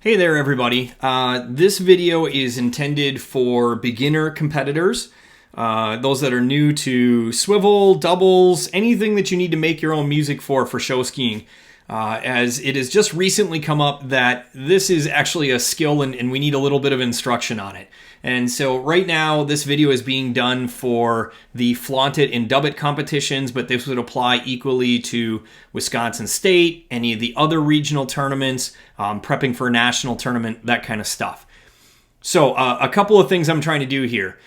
Hey there, everybody. This video is intended for beginner competitors, those that are new to swivel, doubles, anything that you need to make your own music for show skiing. As it has just recently come up that this is actually a skill and we need a little bit of instruction on it. And so right now this video is being done for the Flaunt It and Dub It competitions, but this would apply equally to Wisconsin State, any of the other regional tournaments, prepping for a national tournament, that kind of stuff. So a couple of things I'm trying to do here.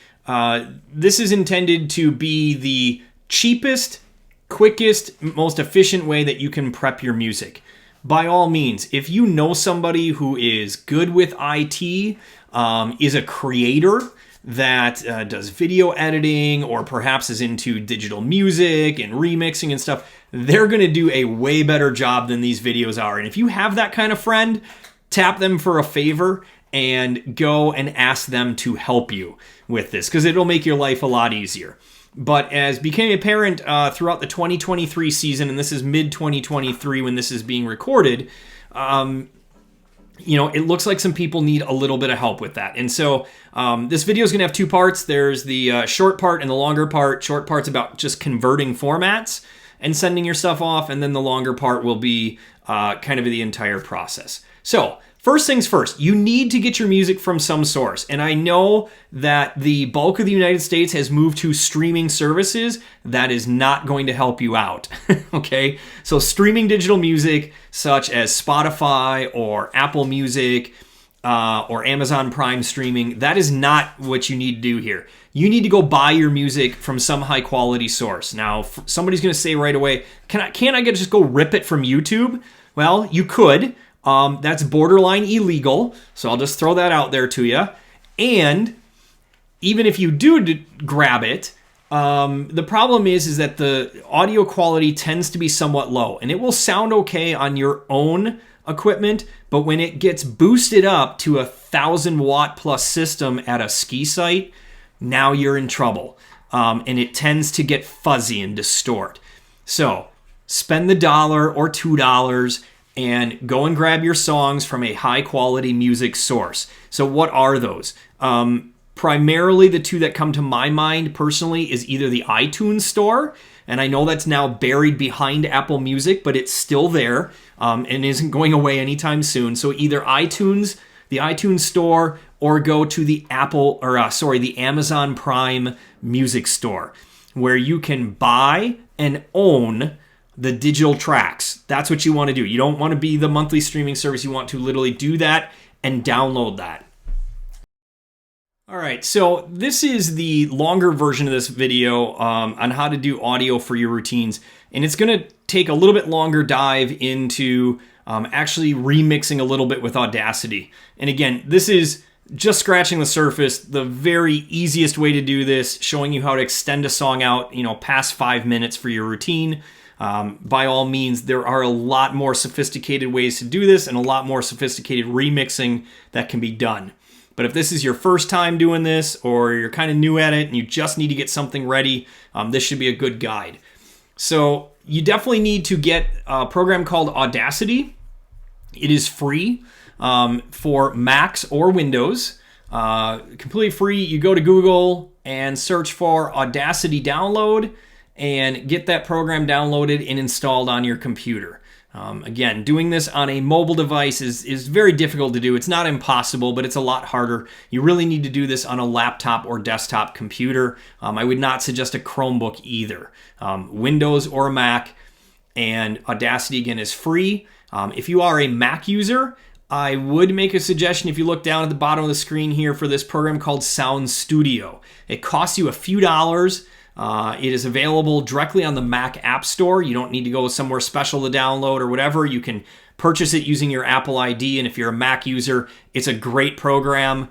This is intended to be the cheapest, quickest, most efficient way that you can prep your music. By all means, if you know somebody who is good with IT, is a creator that does video editing or perhaps is into digital music and remixing and stuff, they're going to do a way better job than these videos are. And if you have that kind of friend, tap them for a favor and go and ask them to help you with this, because it'll make your life a lot easier. But as became apparent throughout the 2023 season, and this is mid-2023 when this is being recorded, it looks like some people need a little bit of help with that. And so this video is going to have two parts. There's the short part and the longer part. Short part's about just converting formats and sending your stuff off, and then the longer part will be kind of the entire process. So first things first, you need to get your music from some source. And I know that the bulk of the United States has moved to streaming services. That is not going to help you out, okay? So streaming digital music such as Spotify or Apple Music or Amazon Prime streaming, that is not what you need to do here. You need to go buy your music from some high quality source. Now, somebody's going to say right away, can't I just go rip it from YouTube? Well, you could. That's borderline illegal, so I'll just throw that out there to you. And even if you do grab it, the problem is that the audio quality tends to be somewhat low, and it will sound okay on your own equipment, but when it gets boosted up to 1,000-watt plus system at a ski site, now you're in trouble, and it tends to get fuzzy and distort. So spend the $1 or $2 and go and grab your songs from a high-quality music source. So what are those? Primarily, the two that come to my mind personally is either the iTunes Store, and I know that's now buried behind Apple Music, but it's still there and isn't going away anytime soon. So either iTunes, the iTunes Store, or go to the the Amazon Prime Music Store, where you can buy and own the digital tracks. That's what you want to do. You don't want to be the monthly streaming service. You want to literally do that and download that. All right, so this is the longer version of this video on how to do audio for your routines. And it's going to take a little bit longer dive into actually remixing a little bit with Audacity. And again, this is just scratching the surface, the very easiest way to do this, showing you how to extend a song out, past 5 minutes for your routine. By all means, there are a lot more sophisticated ways to do this and a lot more sophisticated remixing that can be done. But if this is your first time doing this, or you're kind of new at it and you just need to get something ready, this should be a good guide. So you definitely need to get a program called Audacity. It is free for Macs or Windows. Completely free. You go to Google and search for Audacity download and get that program downloaded and installed on your computer. Again, doing this on a mobile device is very difficult to do. It's not impossible, but it's a lot harder. You really need to do this on a laptop or desktop computer. I would not suggest a Chromebook either. Windows or a Mac, and Audacity, again, is free. If you are a Mac user, I would make a suggestion if you look down at the bottom of the screen here for this program called Sound Studio. It costs you a few dollars. It is available directly on the Mac App Store. You don't need to go somewhere special to download or whatever. You can purchase it using your Apple ID, and if you're a Mac user, it's a great program.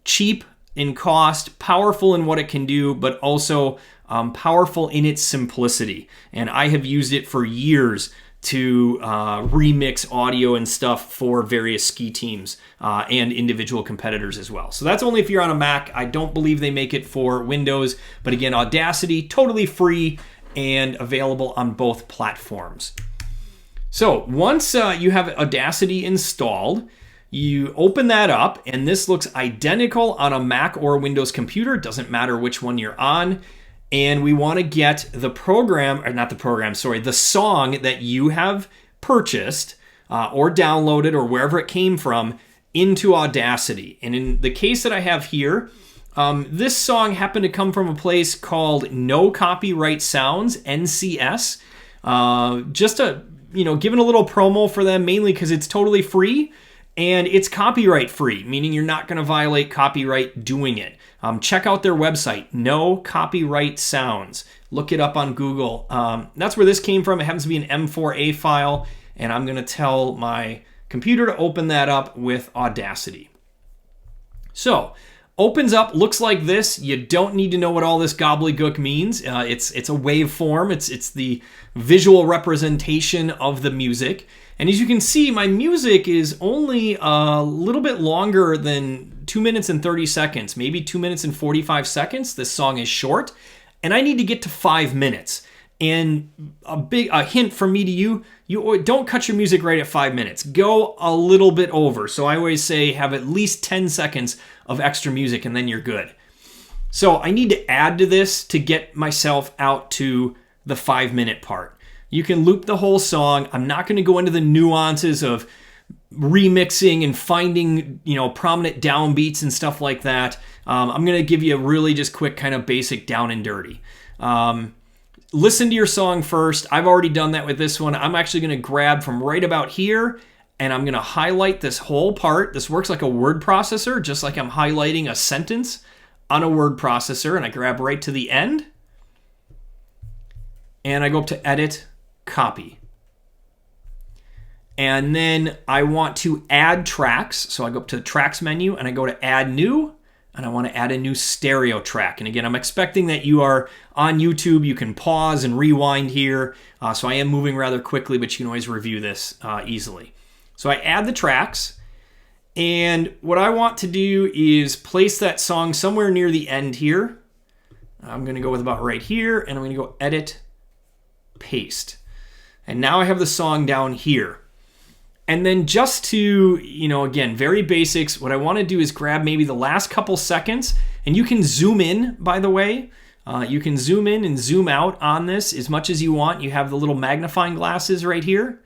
Cheap in cost, powerful in what it can do, but also powerful in its simplicity. And I have used it for years to remix audio and stuff for various ski teams and individual competitors as well. So that's only if you're on a Mac. I don't believe they make it for Windows. But again, Audacity, totally free and available on both platforms. So once you have Audacity installed, You open that up, and this looks identical on a Mac or a Windows computer. It doesn't matter which one you're on. And we want to get the program, or not the program, sorry, the song that you have purchased or downloaded or wherever it came from into Audacity. And in the case that I have here, this song happened to come from a place called No Copyright Sounds, NCS. Just giving a little promo for them, mainly because it's totally free and it's copyright free, meaning you're not going to violate copyright doing it. Check out their website, No Copyright Sounds. Look it up on Google. That's where this came from. It happens to be an M4A file, and I'm going to tell my computer to open that up with Audacity. So, opens up, looks like this. You don't need to know what all this gobbledygook means. It's a waveform. It's the visual representation of the music. And as you can see, my music is only a little bit longer than 2 minutes and 30 seconds, maybe 2 minutes and 45 seconds. This song is short, and I need to get to 5 minutes. And a hint from me to you don't cut your music right at 5 minutes. Go a little bit over. So I always say have at least 10 seconds of extra music, and then you're good. So I need to add to this to get myself out to the 5-minute part. You can loop the whole song. I'm not going to go into the nuances of remixing and finding, prominent downbeats and stuff like that. I'm going to give you a really just quick kind of basic down and dirty. Listen to your song first. I've already done that with this one. I'm actually going to grab from right about here, and I'm going to highlight this whole part. This works like a word processor, just like I'm highlighting a sentence on a word processor, and I grab right to the end, and I go up to Edit, Copy. And then I want to add tracks. So I go up to the Tracks menu, and I go to Add New, and I want to add a new stereo track. And again, I'm expecting that you are on YouTube. You can pause and rewind here. So I am moving rather quickly, but you can always review this easily. So I add the tracks, and what I want to do is place that song somewhere near the end here. I'm going to go with about right here, and I'm going to go Edit, Paste. And now I have the song down here. And then just to, again, very basics, what I want to do is grab maybe the last couple seconds, and you can zoom in, by the way. You can zoom in and zoom out on this as much as you want. You have the little magnifying glasses right here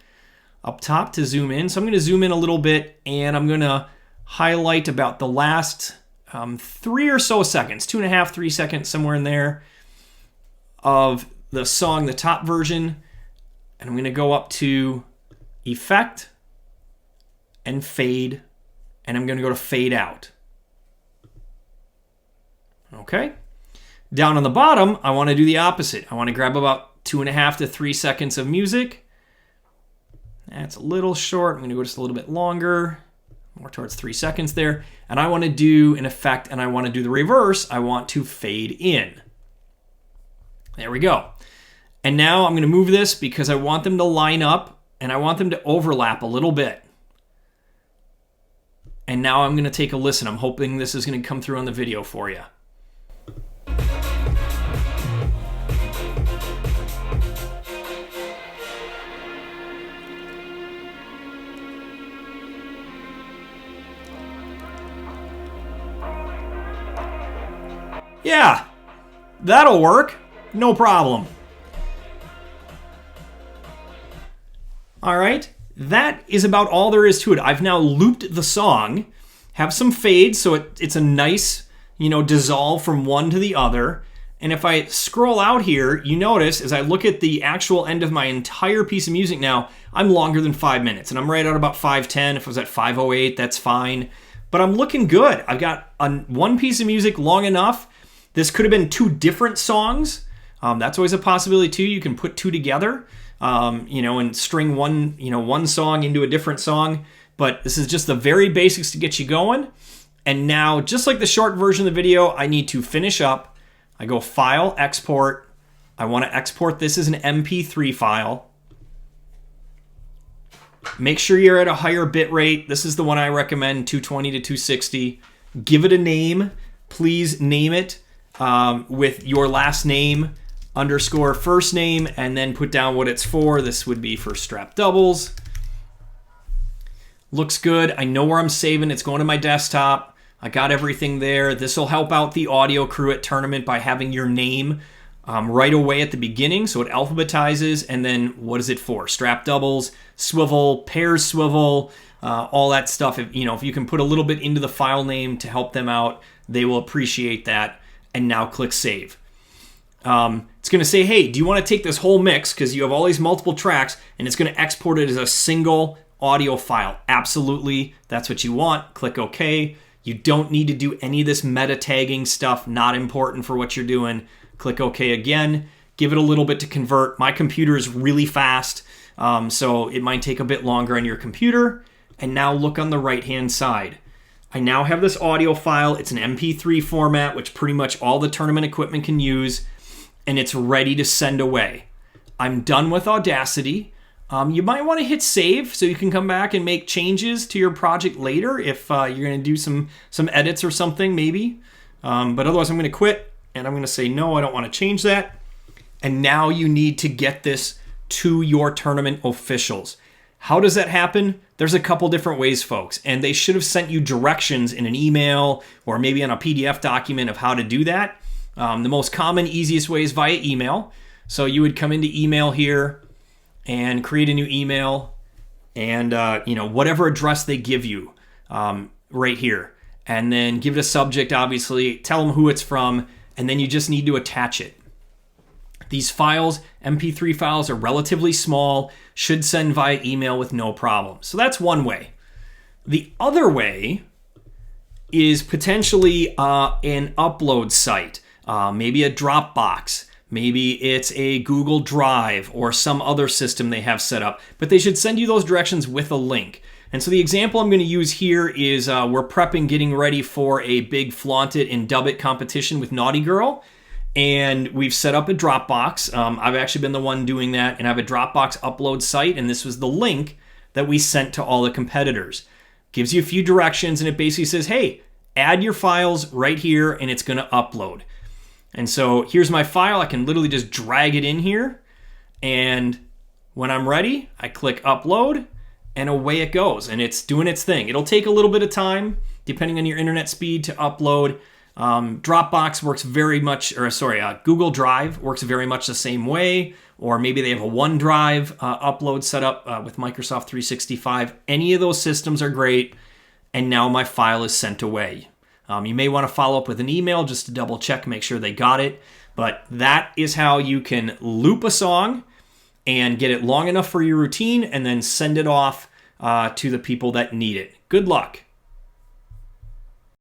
up top to zoom in. So I'm going to zoom in a little bit, and I'm going to highlight about the last 3 or so seconds, 2.5, 3 seconds, somewhere in there, of the song, the top version. And I'm going to go up to Effect and Fade, and I'm going to go to Fade Out. Okay. Down on the bottom, I want to do the opposite. I want to grab about 2.5 to 3 seconds of music. That's a little short. I'm going to go just a little bit longer, more towards 3 seconds there. And I want to do an effect, and I want to do the reverse. I want to fade in. There we go. And now I'm going to move this because I want them to line up, and I want them to overlap a little bit. And now I'm going to take a listen. I'm hoping this is going to come through on the video for you. Yeah, that'll work. No problem. All right, that is about all there is to it. I've now looped the song, have some fade, so it's a nice, dissolve from one to the other. And if I scroll out here, you notice as I look at the actual end of my entire piece of music now, I'm longer than 5 minutes, and I'm right at about 5:10. If I was at 5:08, that's fine. But I'm looking good. I've got one piece of music long enough. This could have been 2 different songs. That's always a possibility too. You can put 2 together. And string one song into a different song. But this is just the very basics to get you going. And now, just like the short version of the video, I need to finish up. I go File, Export. I want to export this as an MP3 file. Make sure you're at a higher bit rate. This is the one I recommend, 220 to 260. Give it a name. Please name it with your last name _ first name, and then put down what it's for. This would be for strap doubles. Looks good. I know where I'm saving. It's going to my desktop. I got everything there. This will help out the audio crew at tournament by having your name right away at the beginning. So it alphabetizes, and then what is it for? Strap doubles, swivel, pairs swivel, all that stuff. If you can put a little bit into the file name to help them out, they will appreciate that. And now click save. It's going to say, hey, do you want to take this whole mix, because you have all these multiple tracks, and it's going to export it as a single audio file. Absolutely, that's what you want. Click OK. You don't need to do any of this meta tagging stuff, not important for what you're doing. Click OK again. Give it a little bit to convert. My computer is really fast, so it might take a bit longer on your computer. And now look on the right-hand side. I now have this audio file. It's an MP3 format, which pretty much all the tournament equipment can use, and it's ready to send away. I'm done with Audacity. You might want to hit save so you can come back and make changes to your project later if you're going to do some edits or something, maybe. But otherwise, I'm going to quit, and I'm going to say, no, I don't want to change that. And now you need to get this to your tournament officials. How does that happen? There's a couple different ways, folks, and they should have sent you directions in an email or maybe on a PDF document of how to do that. The most common, easiest way is via email. So you would come into email here and create a new email, and whatever address they give you right here, and then give it a subject, obviously, tell them who it's from, and then you just need to attach it. These files, MP3 files, are relatively small, should send via email with no problem. So that's one way. The other way is potentially an upload site, maybe a Dropbox. Maybe it's a Google Drive or some other system they have set up, but they should send you those directions with a link. And so the example I'm going to use here is we're prepping, getting ready for a big Flaunt It and Dub It competition with Naughty Girl, and we've set up a Dropbox. I've actually been the one doing that, and I have a Dropbox upload site, and this was the link that we sent to all the competitors. Gives you a few directions, and it basically says, hey, add your files right here, and it's going to upload. And so here's my file. I can literally just drag it in here. And when I'm ready, I click upload, and away it goes. And it's doing its thing. It'll take a little bit of time, depending on your internet speed, to upload. Dropbox works very much, Google Drive works very much the same way. Or maybe they have a OneDrive upload set up with Microsoft 365. Any of those systems are great. And now my file is sent away. You may want to follow up with an email just to double check, make sure they got it. But that is how you can loop a song and get it long enough for your routine and then send it off to the people that need it. Good luck.